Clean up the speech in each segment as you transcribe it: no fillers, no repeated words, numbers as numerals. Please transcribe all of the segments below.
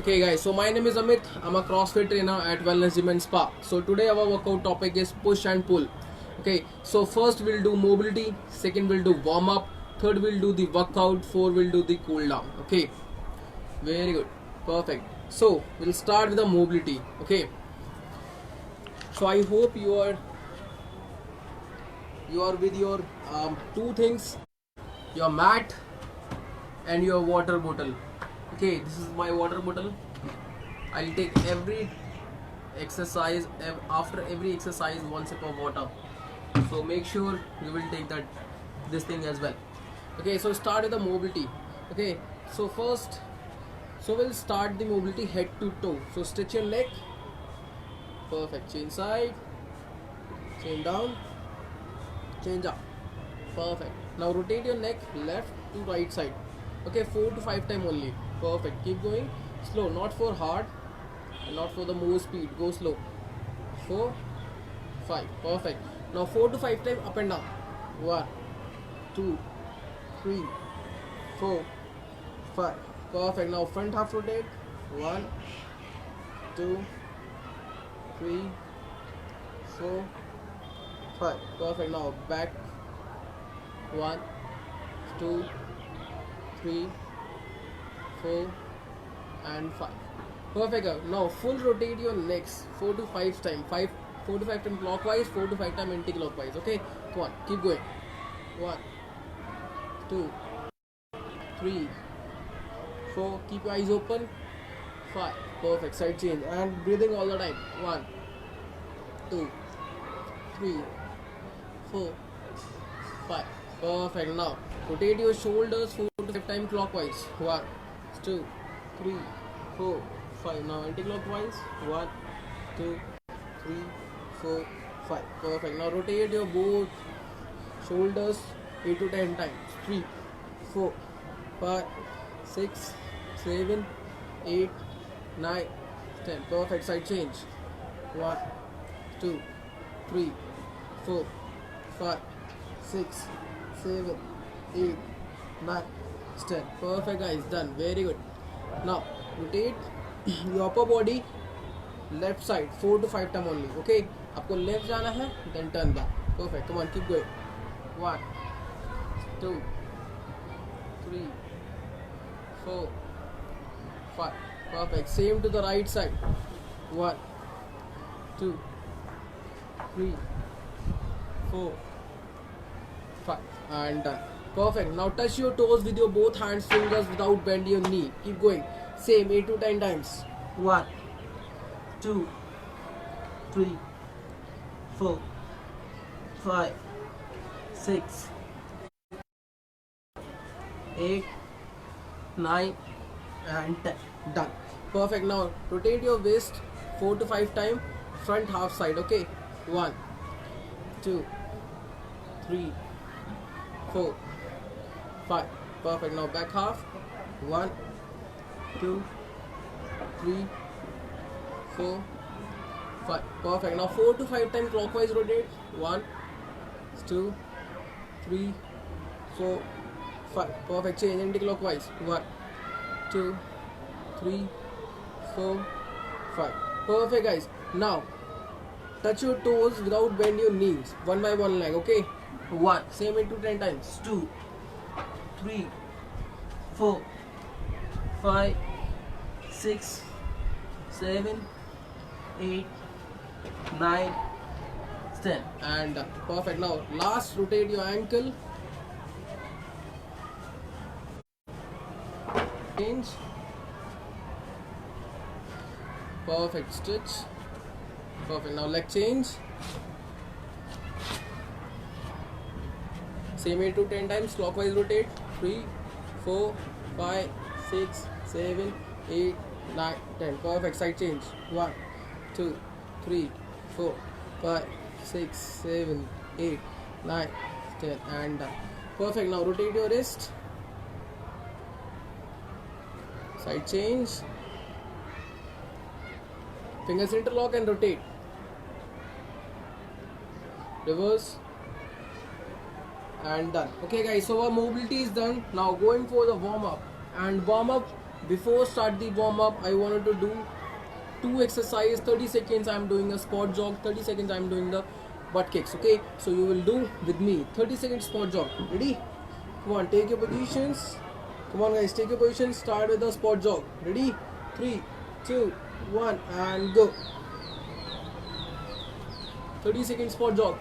Okay guys, so my name is Amit. I'm a CrossFit trainer at Wellness Gym and Spa. So today our workout topic is push and pull. Okay, so first we'll do mobility, second we'll do warm up, third we'll do the workout, four we'll do the cool down. Okay, very good, perfect. So we'll start with the mobility. Okay, so I hope you are with your two things, your mat and your water bottle. Okay, this is my water bottle. I'll take every exercise after every exercise one sip of water. So make sure you will take this thing as well. Okay, so start with the mobility. Okay, so first, so we'll start the mobility head to toe. So stretch your neck. Perfect. Chain side, chain down, change up. Perfect. Now rotate your neck left to right side. Okay, 4 to 5 times only. Perfect. Keep going. Slow, not for hard and not for the more speed. Go slow. 4, 5. Perfect. Now 4 to 5 times up and down. 1, 2, 3, 4, 5. Perfect. Now front half rotate. 1, 2, 3, 4, 5. Perfect. Now back. 1, 2, 3, 4 and 5. Perfect. Now full rotate your legs 4 to 5 times. 4 to 5 times clockwise, 4 to 5 times anti-clockwise. Okay, come on, keep going. 1, 2, 3, 4. Keep your eyes open. 5. Perfect. Side change and breathing all the time. 1, 2, 3, 4, 5. Perfect. Now rotate your shoulders 4 to 5 times clockwise. 1, 2, 3, 4, 5. Now anti-clockwise. 1, 2, 3, 4, 5. Perfect. Now rotate your both shoulders 8 to 10 times. 3, 4, 5, 6, 7, 8, 9, 10. Perfect. Side change. 1, 2, 3, 4, 5, 6, 7, 8, 9, 10. Perfect guys, done. Very good. Now rotate your upper body left side 4 to 5 times only. Okay, आपको left जाना है, then turn back. Perfect. Come on, keep going. 1, 2, 3, 4, 5. Perfect. Same to the right side. 1, 2, 3, 4, 5 and done. Perfect. Now touch your toes with your both hands, fingers without bending your knee. Keep going. Same 8 to 10 times. 1, 2, 3, 4, 5, 6, 8, 9 and 10. Done. Perfect. Now rotate your waist 4 to 5 times front half side. Okay. 1, 2, 3, 4, 5. Perfect. Now back half. 1, 2, 3, 4, 5. Perfect. Now 4 to 5 times clockwise rotate. 1, 2, 3, 4, 5. Perfect. Change anti-clockwise. 1, 2, 3, 4, 5. Perfect guys. Now touch your toes without bend your knees. One by one leg. Okay. 1. Same 8 to 10 times. 2, 3, 4, 5, 6, 7, 8, 9, 10 and perfect. Now last rotate your ankle. Change. Perfect. Stretch. Perfect. Now leg change. Same 8 to 10 times clockwise rotate. 3, 4, 5, 6, 7, 8, 9, 10. Perfect. Side change. 1, 2, 3, 4, 5, 6, 7, 8, 9, 10 and done. Perfect. Now rotate your wrist. Side change. Fingers interlock and rotate. Reverse. And done. Okay guys, so our mobility is done. Now going for the warm up. And warm up before start the warm up, I wanted to do two exercise. 30 seconds I'm doing a squat jog, 30 seconds I'm doing the butt kicks. Okay, so you will do with me 30 seconds squat jog. Ready? Come on, take your positions. Come on guys, take your positions. Start with the squat jog. Ready? 3, 2, 1 and go. 30 seconds squat jog.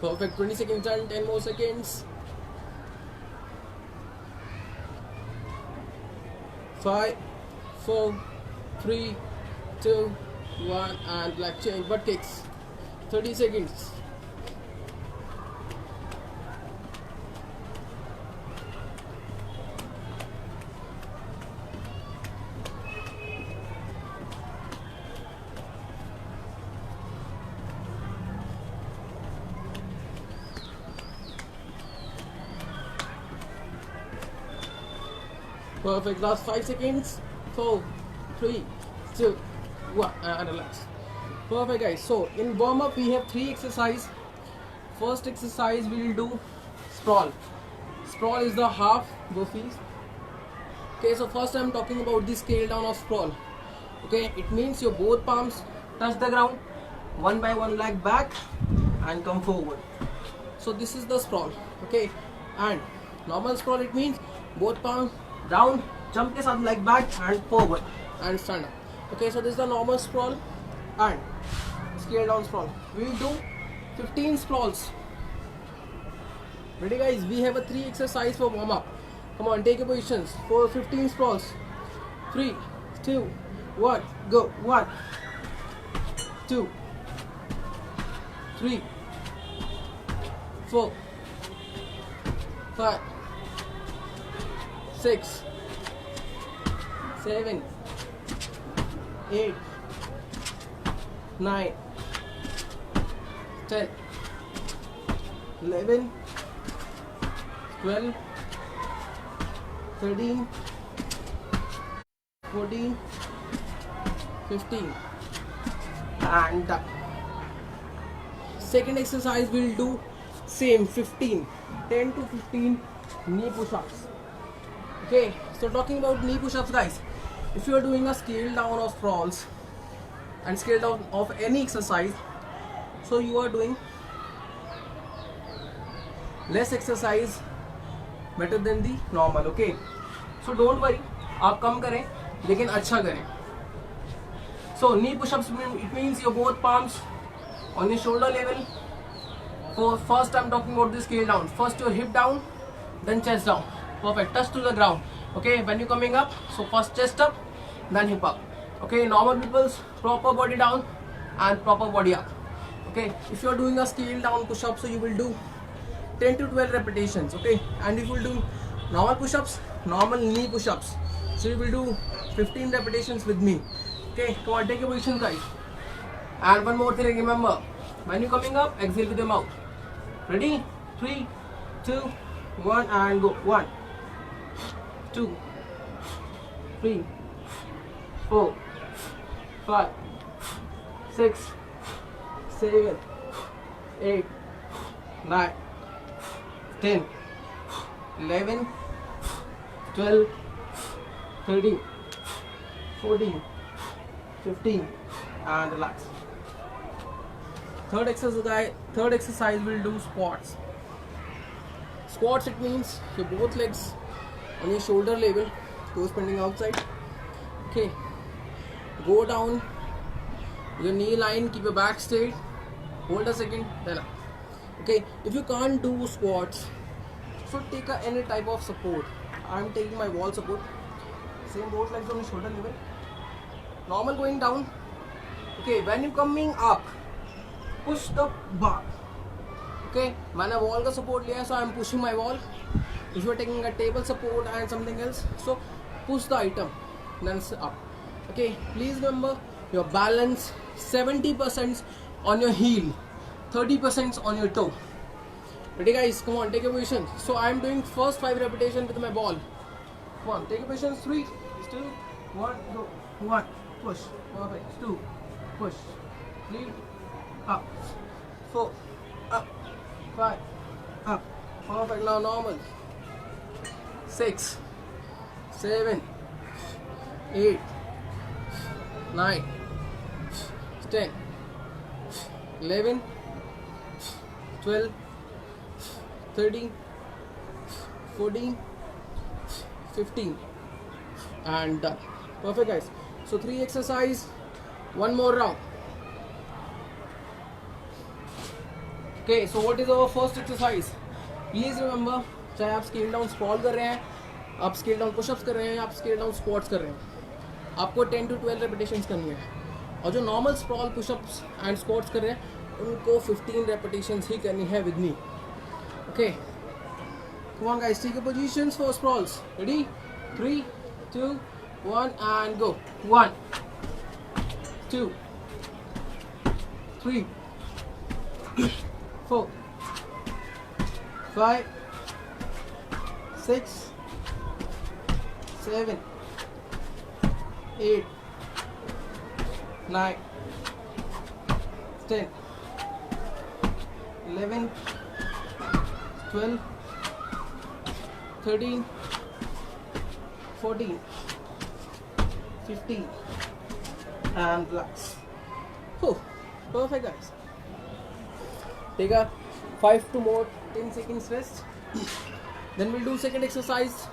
Perfect. 20 seconds done. 10 more seconds. 5, 4, 3, 2, 1 and black change. Butt kicks. 30 seconds. Perfect. Last 5 seconds. 4, 3, 2, 1 and relax. Perfect guys. So in warm up we have 3 exercises. First exercise we will do sprawl. Sprawl is the half burpees. Okay, so first I'm talking about the scale down of sprawl. Okay, it means your both palms touch the ground, one by one leg back and come forward. So this is the sprawl. Okay, and normal sprawl it means both palms down, jump के साथ leg back and forward and stand up. Okay, so this is the normal sprawl and scale down sprawl. We will do 15 sprawls. Ready guys? We have a 3 exercise for warm up. Come on, take your positions for 15 sprawls. 3, 2, 1, go. 1, 2, 3, 4, 5, 6, 7, 8, 9, 10, 11, 12, 13, 14, 15 and second exercise we'll do same 15, 10 to 15 knee push-ups. Okay, so talking about knee push-ups guys, if you are doing a scale down of sprawls and scale down of any exercise, so you are doing less exercise better than the normal. Okay, so don't worry, आप कम करें लेकिन अच्छा करें. So knee push-ups it means your both palms on your shoulder level. For first I'm talking about the scale down. First your hip down, then chest down. Perfect. Touch to the ground. Okay, when you're coming up, so first chest up, then hip up. Okay, normal people's proper body down and proper body up. Okay, if you're doing a scale down push-up, so you will do 10 to 12 repetitions. Okay, and if you will do normal push-ups, normal knee push-ups, so you will do 15 repetitions with me. Okay, come on, take your position guys. And one more thing, remember, when you're coming up, exhale with your mouth. Ready? 3, 2, 1 and go. 1, 2, 3, 4, 5, 6, 7, 8, 9, 10, 11, 12, 13, 14, 15 and relax. Third exercise will do squats. Squats it means your both legs on your shoulder level, toes pointing outside. Okay, go down your knee line, keep your back straight, hold a second, then up. Okay, if you can't do squats, so take any type of support. I am taking my wall support. Same both legs on your shoulder level. Normal going down. Okay, when you coming up, push the bar. Okay, मैंने wall का support लिया, so I am pushing my wall. If you are taking a table support and something else, so push the item, then up. Okay, please remember your balance 70% on your heel, 30% on your toe. Ready guys? Come on, take your position. So I am doing first 5 repetitions with my ball. Come on, take your patience. 3, still, 1, go. 1, push, perfect. 2, push. 3, up. 4, up. 5, up. Perfect. Now normal. 6, 7, 8, 9, 10, 11, 12, 13, 14, 15, and done. Perfect, guys. So 3 exercise, 1 more round. Okay, so what is our first exercise? Please remember, चाहे आप scale down scroll कर रहे हैं, आप scale down pushups कर रहे हैं, आप स्केल डाउन स्क्वाट्स कर रहे हैं, आपको 10 to 12 रेपिटेशंस करनी है. और जो normal scroll pushups and squats कर रहे हैं उनको 15 रेपिटेशंस ही करनी है with me. Okay, come on guys, take your positions for sprawls. Ready? 3, 2, 1 and go. 1, 2, 3, 4, 5, 6, 7, 8, 9, 10, 11, 12, 13, 14, 15, and relax. Oh, perfect, guys. Take a 5 to more 10 seconds rest. Then we'll do second exercise,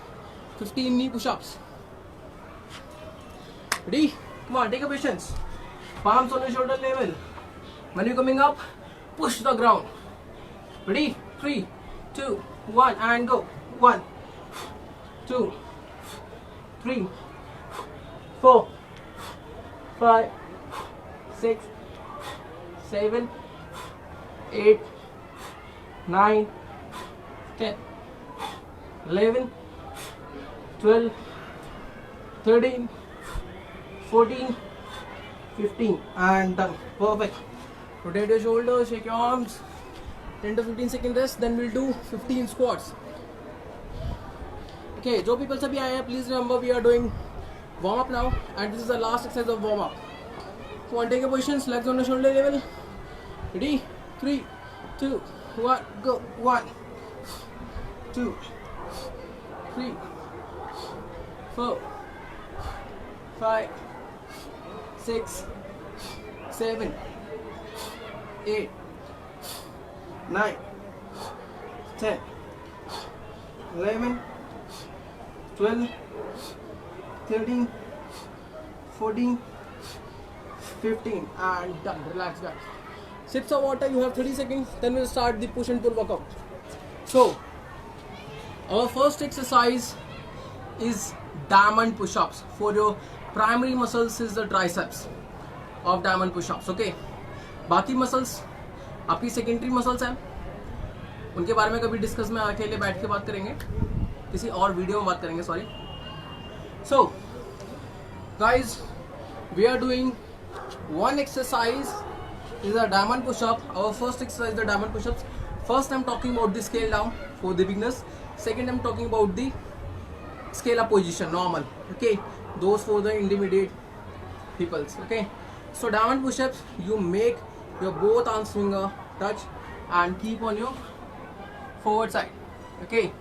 15 knee push-ups. Ready? Come on, take a patience. Palms on your shoulder level. When you're coming up, push the ground. Ready? 3, 2, 1 and go. 1, 2, 3, 4, 5, 6, 7, 8, 9, 10, 11, 12, 13, 14, 15 and done. Perfect. Rotate your shoulders, shake your arms. 10 to 15 second rest, then we'll do 15 squats. Okay, जो people सभी आए हैं, please remember we are doing warm up now and this is the last exercise of warm up. Come on, take your positions, legs on the shoulder level. Ready? 3, 2, 1, go. 1, 2, 3, 4, 5, 6, 7, 8, 9, 10, 11, 12, 13, 14, 15 and done. Relax, guys. Sips of water, you have 30 seconds, then we'll start the push and pull workout. So, our first exercise is diamond push-ups. For your primary muscles is the triceps of diamond push-ups. Okay, बाकी muscles आपकी secondary muscles हैं, उनके बारे में कभी discuss में अकेले बैठ के बात करेंगे, किसी और वीडियो में बात करेंगे. Sorry. So guys, we are doing one exercise is a diamond push-up. Our first exercise is the diamond push-ups. First I'm talking about the scale down for the beginners. Second I'm talking about the scale up position, normal. Okay, those for the intermediate peoples. Okay, so diamond push-ups, you make your both arms finger touch and keep on your forward side. Okay,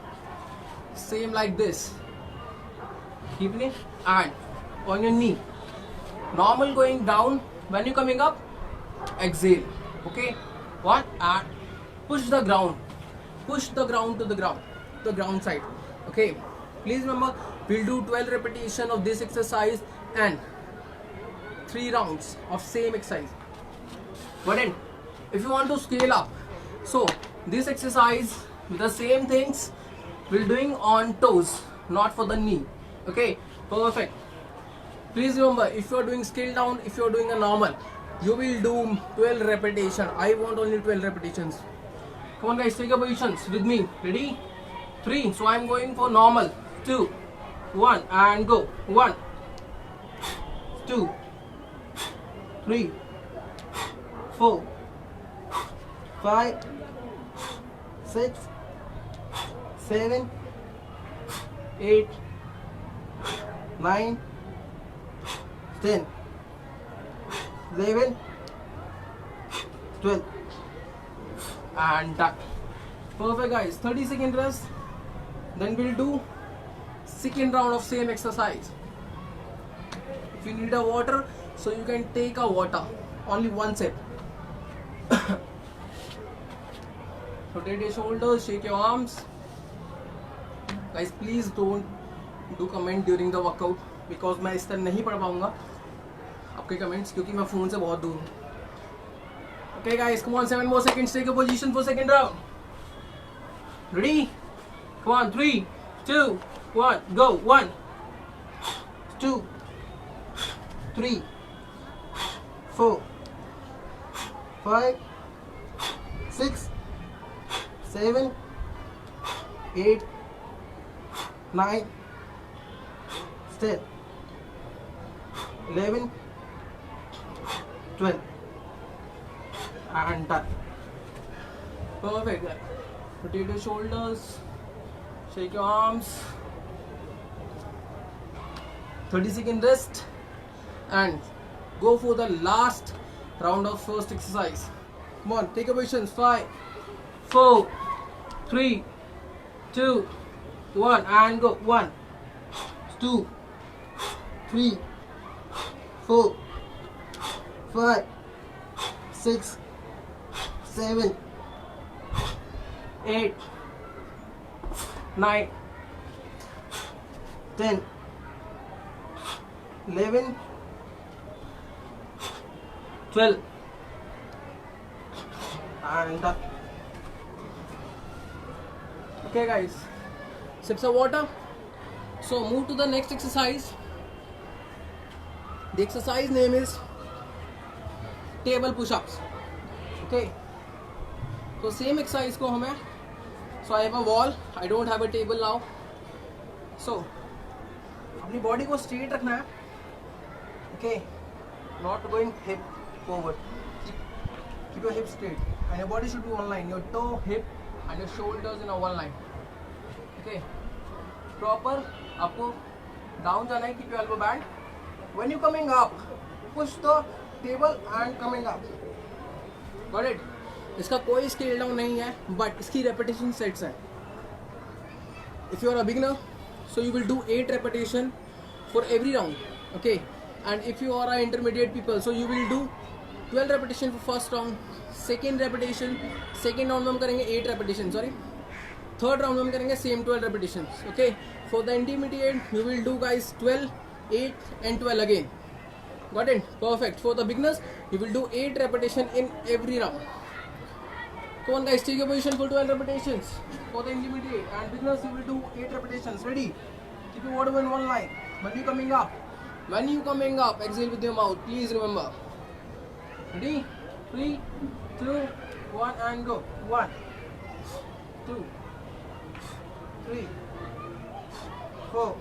same like this, keep it and on your knee, normal going down. When you coming up, exhale. Okay, 1 and push the ground to the ground side. Okay, please remember we'll do 12 repetition of this exercise and 3 rounds of same exercise. But then if you want to scale up, so this exercise the same things we're doing on toes, not for the knee. Okay, perfect. Please remember, if you are doing scale down, if you are doing a normal, you will do 12 repetition. I want only 12 repetitions. Come on guys, take your positions with me. Ready? 3, so I'm going for normal. 2, 1 and go. 1, 2, 3, 4, 5, 6, 7, 8, 9, 10, 11, 12, and done. Perfect guys. 30-second rest. Then we'll do second round of same exercise. If you need a water, so you can take a water, only one sip. Rotate your shoulders, shake your arms. Guys, please don't do comment during the workout because मैं इस तरह नहीं पढ़ पाऊंगा आपके comments क्योंकि मैं phone से बहुत दूर हूँ. Okay guys, come on, 7 more seconds. Take a position for second round. Ready? Come on, 3, 2, 1, go. 1, 2, 3, 4, 5, 6, 7, 8, 9, 10, 11, 12, and done. Perfect. Rotate your shoulders, shake your arms. 30-second rest and go for the last round of first exercise. Come on, take a position. 5, 4, 3, 2, 1, and go. 1, 2, 3, 4, 5, 6, 7, 8, 9, 10, 11, 12, and done. Okay guys, sips of water. So move to the next exercise. The exercise name is table push-ups. Okay, so same exercise को हमें, so I have a wall, I don't have a table now. So अपनी body को straight रखना है. Okay, not going hip forward. Keep your hips straight and your body should be one line. Your toe, hip and your shoulders in a one line. Okay, proper. आपको down जाना है. Keep your elbow band. When you coming up, push the table and coming up. Got it? इसका कोई scale down नहीं है, but इसकी repetition sets है. If you are a beginner, so you will do 8 repetition for every round. Okay, and if you are a intermediate people, so you will do 12 repetition for first round. Second repetition, second round में हम करेंगे 8 repetition. Sorry, third round में हम करेंगे same 12 repetitions. Okay, for the intermediate, you will do guys 12, 8 and 12 again. Got it? Perfect. For the beginners, you will do 8 repetition in every round. Come on guys, take your position for 12 repetitions. For the intermediate and beginners, you will do 8 repetitions. Ready? Keep your water in one line. When you coming up, exhale with your mouth. Please remember. Ready? 3, 2, 1 and go. 1, 2, 3, 4,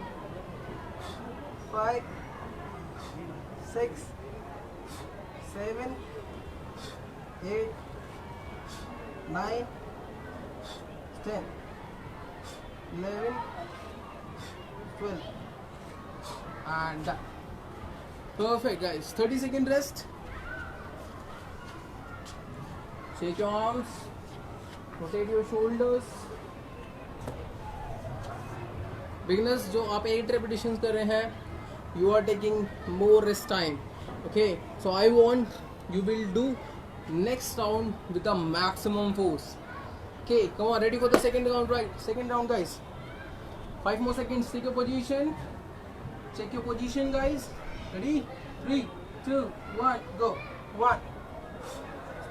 5, 6, 7, 8, 9, 10, 11, 12, and done. Perfect guys. 30-second rest. Shake your arms, rotate your shoulders. Beginners जो आप 8 repetitions कर रहे हैं, you are taking more rest time. Okay, so I want you will do next round with the maximum force. Okay, come on, ready for the second round, right? Second round guys. 5 more seconds. Take your position. Check your position guys. Ready? 3, 2, 1, go. 1,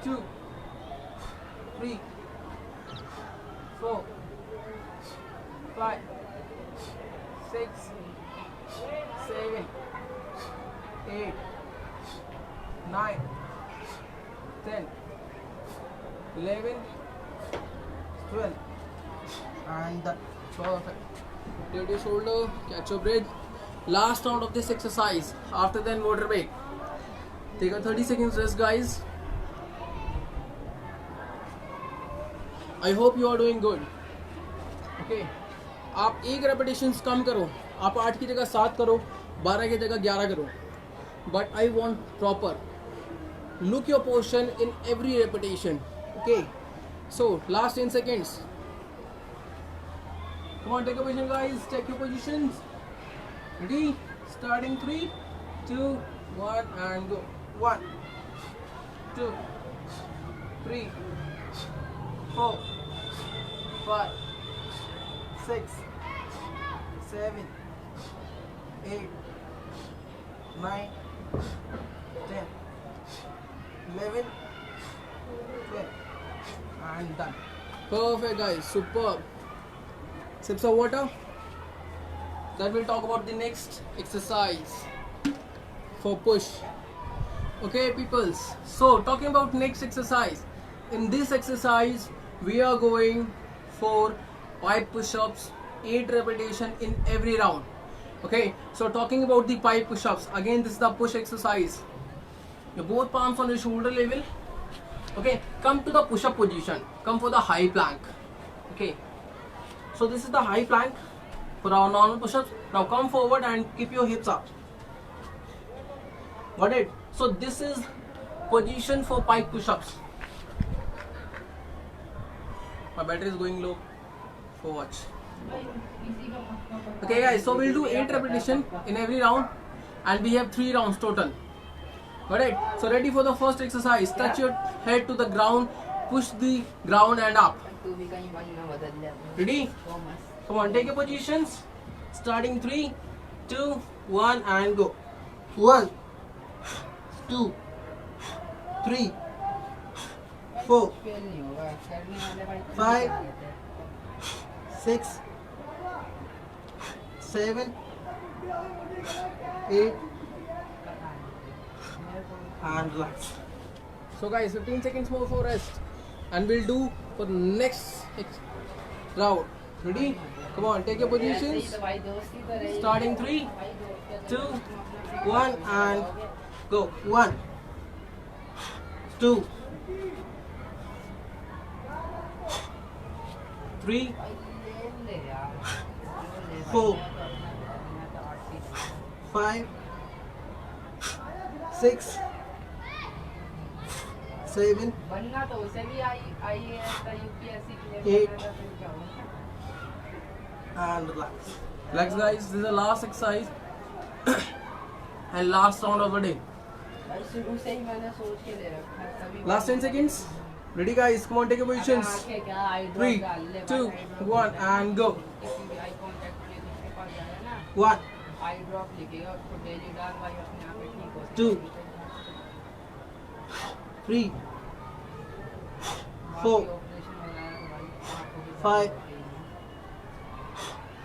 2, 3, 4, 5, 6, 7, 8, 9, 10, 11, 12, and the perfect. Rotate your shoulder, catch your breath. Last round of this exercise. After then, water break. Take a 30 seconds rest, guys. I hope you are doing good. Okay. आप 1 repetitions कम करो. आप 8 की जगह 7 करो. 12 की जगह 11 करो, but I want proper. Look your position in every repetition. Okay, so last 10 seconds. Come on, take a position, guys. Check your positions. Ready? Starting 3, 2, 1, and go. 1, 2, 3, 4, 5, 6, 7, 8, 9, 10, 11, 12, and done. Perfect, guys. Superb. Sips of water. Then we'll talk about the next exercise for push. Okay, peoples. So talking about next exercise. In this exercise, we are going for 5 push-ups, 8 repetition in every round. Okay. So talking about the 5 push-ups. Again, this is the push exercise. Your both palms on your shoulder level. Okay. Come to the push-up position. Come for the high plank. Okay. So this is the high plank for our normal push-ups. Now come forward and keep your hips up. Got it? So this is position for 5 push-ups. My battery is going low. For watch. Okay, guys. So we'll do 8 repetition in every round, and we have 3 rounds total. Got it? So ready for the first exercise. Touch your head to the ground. Push the ground and up. Ready? Come on, take your positions. Starting 3, 2, 1, and go. 1, 2, 3, 4, 5, 6, 7, 8, and relax. So guys, 15 seconds more for rest, and we'll do for the next round. Ready? Come on, take your positions. Starting 3, 2, 1, and go. 1, 2, 3, 4, 5, 6, 7, 8, and relax. Relax, guys. This is the last exercise and last round of the day. Last 10 seconds. Ready, guys? Come on, take your positions. 3, 2, 1, and go. 1, 2, 3, 4, 5,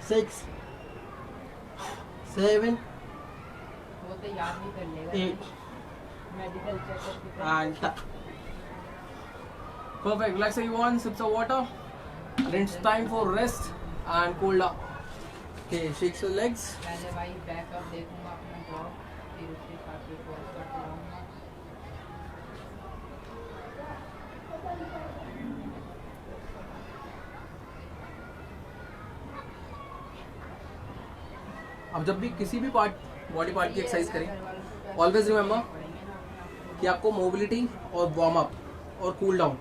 6, 7, 8, and perfect. Relax everyone. Sips of water. Then it's time for rest and cool down. Okay, shake your legs. अब जब भी किसी भी body part की exercise करें, always remember कि आपको mobility और वार्म अप और कूल डाउन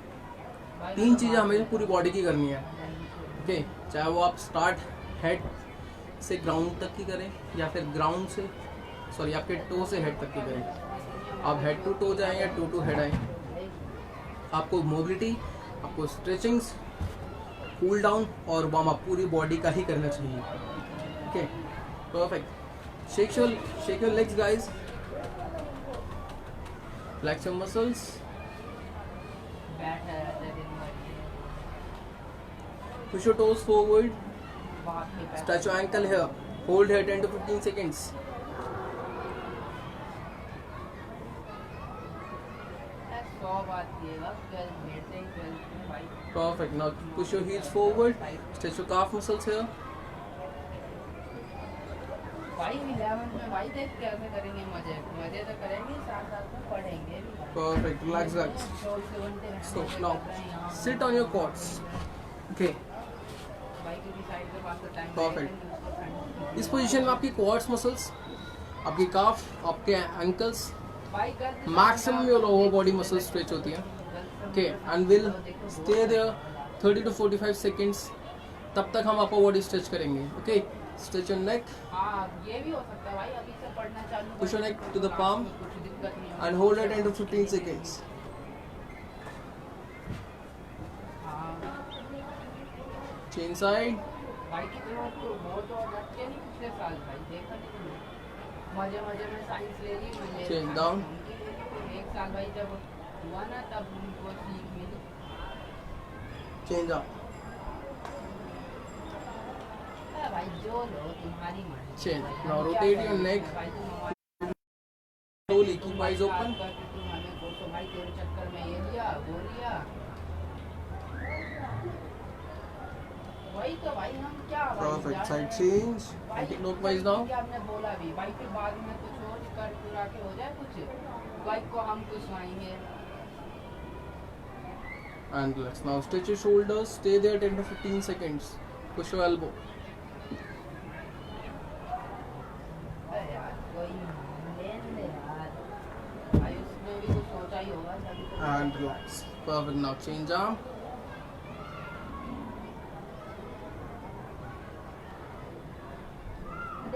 3 चीज़ें हमें पूरी बॉडी की करनी है. ओके, चाहे वो आप स्टार्ट हेड से ग्राउंड तक की करें या फिर ग्राउंड से आपके टो से हेड तक की करें. आप हेड टू टो जाएं या टू टू हेड आए, आपको मोबिलिटी, आपको स्ट्रेचिंग्स, कूल डाउन और वार्म अप पूरी बॉडी का ही करना चाहिए. Okay, perfect. Shake your legs, guys. Relax your muscles. Push your toes forward. Touch your ankle here. Hold here 10 to 15 seconds. Perfect. Now push your heels forward. Stretch your calf muscles here. Perfect. Relax, guys. So now sit on your quads. Okay. Perfect. इस position में आपकी quads muscles आपकी calf, आपके ankles, maximum your lower body muscle stretch होती है. Okay, and will stay there 30 to 45 seconds. तब तक हम आपका बॉडी स्ट्रेच करेंगे. ओके, स्ट्रेच योर नेक, ये भी हो सकता है भाई, अभी से पढ़ना चालू push your neck to the palm कुछ दिक्कत नहीं and hold it 10 to 15 seconds. Chain side, भाई कितने बहुत और रखे नहीं पिछले साल भाई, देखा नहीं तुमने? मजे मजे में साइंस ले ली मैंने. Chain down. एक साल भाई जब हुआ ना तब उनको सीख मिली. chain up, भाई जो लो तुम्हारी मर्जी. chain. Now rotate your neck भाई तुम हमारे slowly. Keep eyes open. तुम हमें कोसो भाई, तेरे चक्कर में ये लिया वो लिया. वही तो भाई, हम क्या भाई Perfect. Side change. Anti-clockwise now. क्या आपने बोला भी भाई, फिर बाद में कुछ और कर कुरा के हो जाए कुछ, बाइक को हम कुछ आएंगे. And relax. Now stretch your shoulders. Stay there 10 to 15 seconds. Push your elbow. यार कोई लेन दे यार भाई, उसमें भी कुछ सोचा ही होगा तभी तो. And relax. Perfect. Now change arm.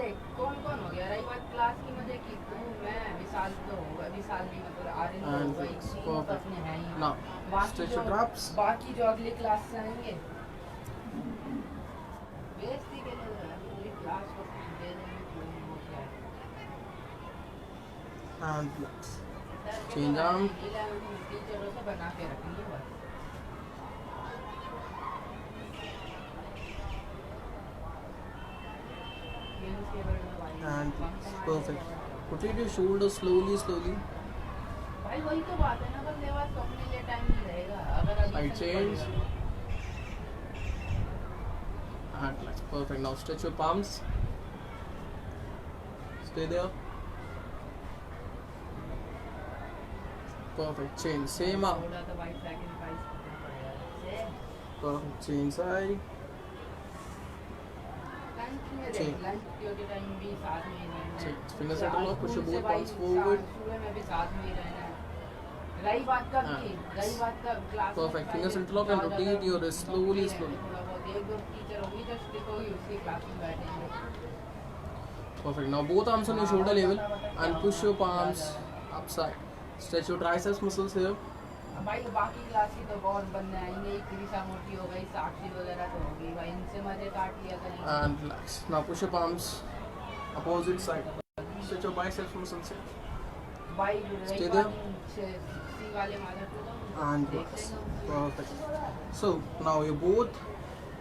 देख कौन कौन हो गया. रही बात क्लास की, मजे की तू मैं विशाल तो होगा, विशाल नहीं मतलब आर्यन तो And होगा, relax. तीन तो Perfect. अपने हैं ही. Now बाकी stretch जो your traps. बाकी जो अगली क्लास से आएंगे बेइज्जती के लिए यार, पूरी क्लास को कुछ दे देंगे कोई हो क्या. And relax. Change arm. टीचरों से बना के रखेंगे बस. And relax. Perfect. Rotate your shoulders slowly, slowly. भाई वही तो बात है ना, बंदे बात तो अपने लिए टाइम नहीं रहेगा अगर अभी Side से change. नहीं पढ़ेगा. And relax. Perfect. Now stretch your palms. Stay there. Perfect. Chain. Same arm. थोड़ा तो भाई सैक्रिफाइस करना पड़ेगा इससे. Perfect. Chain side. लंच में ठीक. देख, लंच के टाइम भी साथ में ही रहना है. ठीक. Fingers at the lock. Push your school से both भाई palms forward. सुबह में भी साथ में ही रहना है. रही बात कब की, रही बात कब क्लास में Perfect. भाई Fingers interlock and ज़्यादा rotate your wrist slowly, रहना, slowly. थोड़ा बहुत एक दो टीचर होगी जो स्ट्रिक्ट होगी उसकी क्लास में बैठेंगे. Perfect. Now both arms on your shoulder level and push your palms upside. Stretch your triceps muscles here. भाई बाकी क्लास की तो बहुत बंदे आएंगे, क्रिसा मोटी हो गई, साक्षी वगैरह तो होगी भाई, इनसे मजे काट लिया करेंगे. And relax. Now push your palms opposite side. Stretch your biceps muscles here. भाई Stay रही there. बात सी वाले मादर को And देख relax. लेंगे. Perfect. So now you both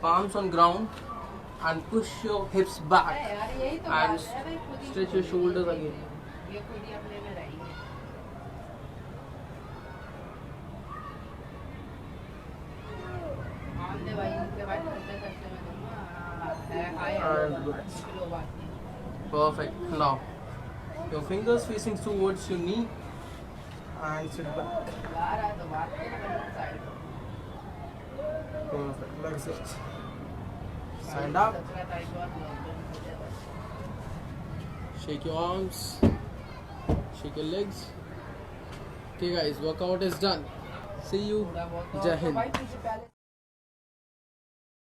palms on ground and push your hips back. यार यही तो And बात है भाई, खुद ही stretch your shoulders again. ये खुद ही अपने में रहेंगे. आमने भाई इनके बाद करते करते मैं दूंगा हाय And relax. चलो बात नहीं. Perfect. Now your fingers facing towards your knee and sit back. यार आ तो बात नहीं बनी side. Perfect. Like this. Stand up. दूसरा टाइप और लॉकडाउन हो जाए बस. Shake your arms. Shake your legs. Okay guys, workout is done. See you. थोड़ा बहुत Jai तो Hind. भाई पीछे पहले